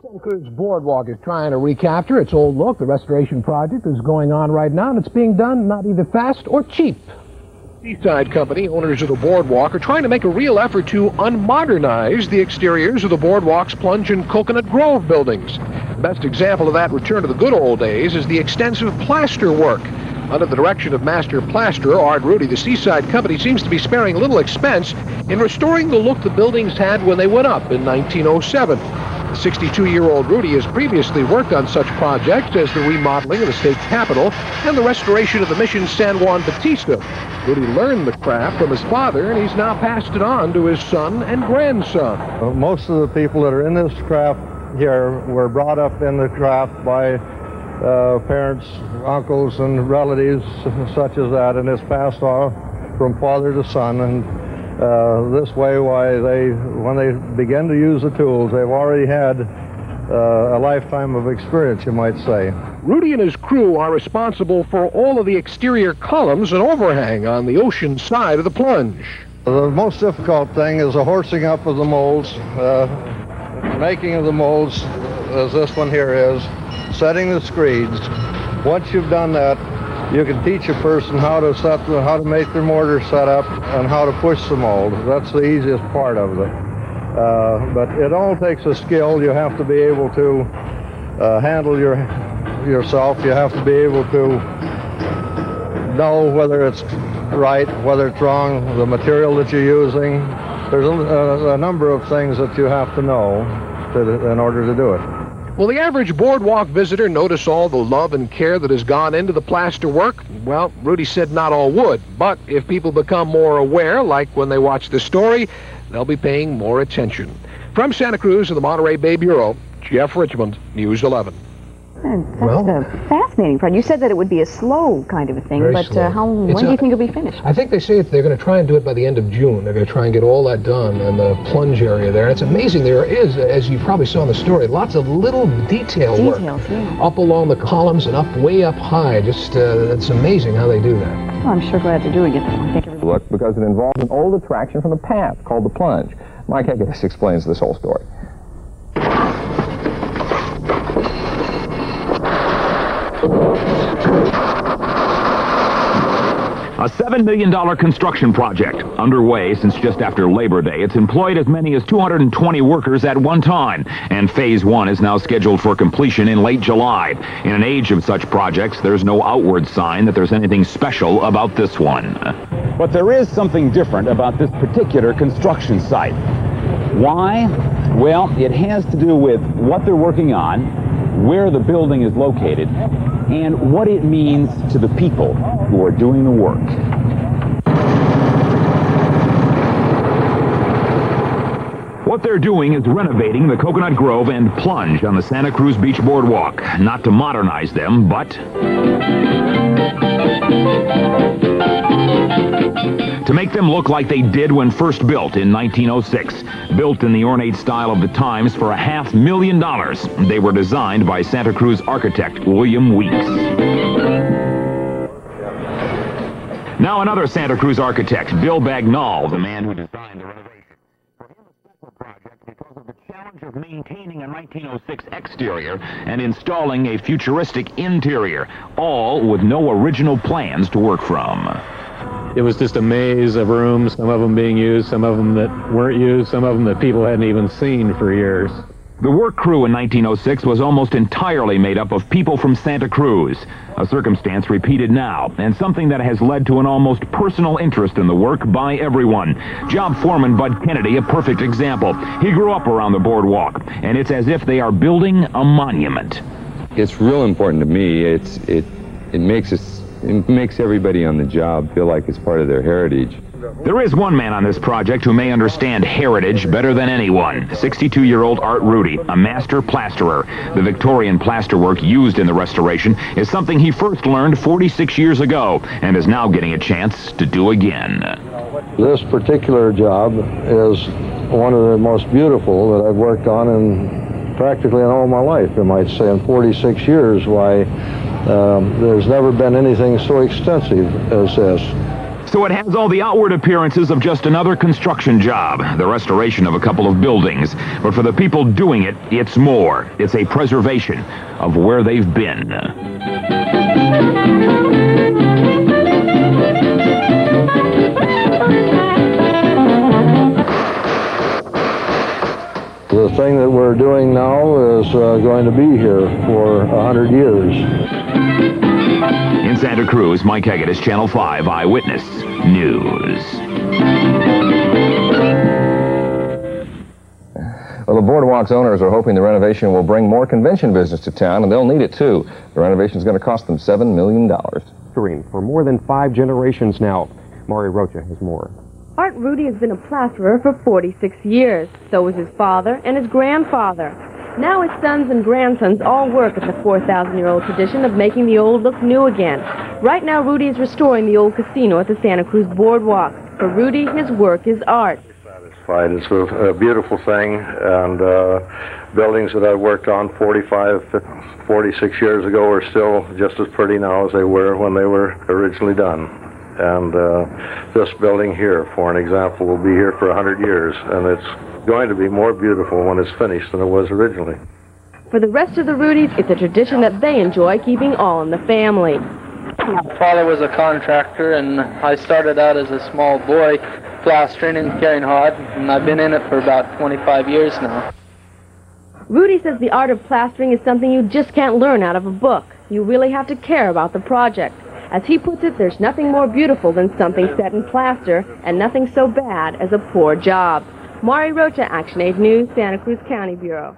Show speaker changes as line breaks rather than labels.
Santa Cruz Boardwalk is trying to recapture its old look. The restoration project is going on right now, and it's being done not either fast or cheap. Seaside Company, owners of the boardwalk, are trying to make a real effort to unmodernize the exteriors of the boardwalk's Plunge and Coconut Grove buildings. The best example of that return to the good old days is the extensive plaster work. Under the direction of master plasterer Art Rudy, the Seaside Company seems to be sparing little expense in restoring the look the buildings had when they went up in 1907. The 62-year-old Rudy has previously worked on such projects as the remodeling of the state capitol and the restoration of the Mission San Juan Bautista. Rudy learned the craft from his father, and he's now passed it on to his son and grandson.
Most of the people that are in this craft here were brought up in the craft by parents, uncles, and relatives such as that, and it's passed on from father to son. And this way, when they begin to use the tools, they've already had a lifetime of experience, you might say.
Rudy and his crew are responsible for all of the exterior columns and overhang on the ocean side of the Plunge.
The most difficult thing is the horsing up of the molds, making of the molds, as this one here is, setting the screeds. Once you've done that, you can teach a person how to make their mortar set up and how to push the mold. That's the easiest part of it. But it all takes a skill. You have to be able to handle yourself. You have to be able to know whether it's right, whether it's wrong, the material that you're using. There's a number of things that you have to know in order to do it.
Will the average boardwalk visitor notice all the love and care that has gone into the plaster work? Well, Rudy said not all would, but if people become more aware, like when they watch the story, they'll be paying more attention. From Santa Cruz and the Monterey Bay Bureau, Jeff Richmond, News 11.
That's a fascinating project. You said that it would be a slow kind of a thing, but when do you think it'll be finished?
I think they say they're going to try and do it by the end of June. They're going to try and get all that done in the Plunge area there. It's amazing. There is, as you probably saw in the story, lots of little details,
yeah.
Up along the columns and up way up high. Just it's amazing how they do that.
Well, I'm sure glad they're doing it. Thank you.
Look, because it involves an old attraction from the past called the Plunge. Mike Hegedus explains this whole story.
A $7 million construction project underway since just after Labor Day. It's employed as many as 220 workers at one time, and Phase 1 is now scheduled for completion in late July. In an age of such projects, there's no outward sign that there's anything special about this one.
But there is something different about this particular construction site. Why? Well, it has to do with what they're working on, where the building is located, and what it means to the people who are doing the work.
What they're doing is renovating the Coconut Grove and Plunge on the Santa Cruz Beach Boardwalk. Not to modernize them, but to make them look like they did when first built in 1906. Built in the ornate style of the times for $500,000. They were designed by Santa Cruz architect William Weeks. Now another Santa Cruz architect, Bill Bagnall, the man who designed the renovation. For him, a special project because of the challenge of maintaining a 1906 exterior and installing a futuristic interior, all with no original plans to work from.
It was just a maze of rooms, some of them being used, some of them that weren't used, some of them that people hadn't even seen for years.
The work crew in 1906 was almost entirely made up of people from Santa Cruz, a circumstance repeated now, and something that has led to an almost personal interest in the work by everyone. Job foreman Bud Kennedy, a perfect example. He grew up around the boardwalk, and it's as if they are building a monument.
It's real important to me. It makes everybody on the job feel like it's part of their heritage.
There is one man on this project who may understand heritage better than anyone. 62-year-old Art Rudy, a master plasterer. The Victorian plasterwork used in the restoration is something he first learned 46 years ago and is now getting a chance to do again.
This particular job is one of the most beautiful that I've worked on in practically in all my life, I might say, in 46 years. Why, there's never been anything so extensive as this.
So it has all the outward appearances of just another construction job, the restoration of a couple of buildings. But for the people doing it, it's more. It's a preservation of where they've been.
The thing that we're doing now is going to be here for 100 years.
In Santa Cruz, Mike Hegedus, Channel 5 Eyewitness News.
Well, the Boardwalk's owners are hoping the renovation will bring more convention business to town, and they'll need it too. The renovation is going to cost them $7 million.
For more than 5 generations now. Maury Rocha has more.
Art Rudy has been a plasterer for 46 years. So was his father and his grandfather. Now his sons and grandsons all work at the 4,000-year-old tradition of making the old look new again. Right now, Rudy is restoring the old casino at the Santa Cruz Boardwalk. For Rudy, his work is art.
Satisfied. It's a beautiful thing, and buildings that I've worked on 46 years ago are still just as pretty now as they were when they were originally done. And this building here, for an example, will be here for 100 years, and it's going to be more beautiful when it's finished than it was originally.
For the rest of the Rudys, it's a tradition that they enjoy keeping all in the family.
My father was a contractor, and I started out as a small boy plastering and carrying hod, and I've been in it for about 25 years now.
Rudy says the art of plastering is something you just can't learn out of a book. You really have to care about the project. As he puts it, there's nothing more beautiful than something set in plaster, and nothing so bad as a poor job. Maury Rocha, Action 8 News, Santa Cruz County Bureau.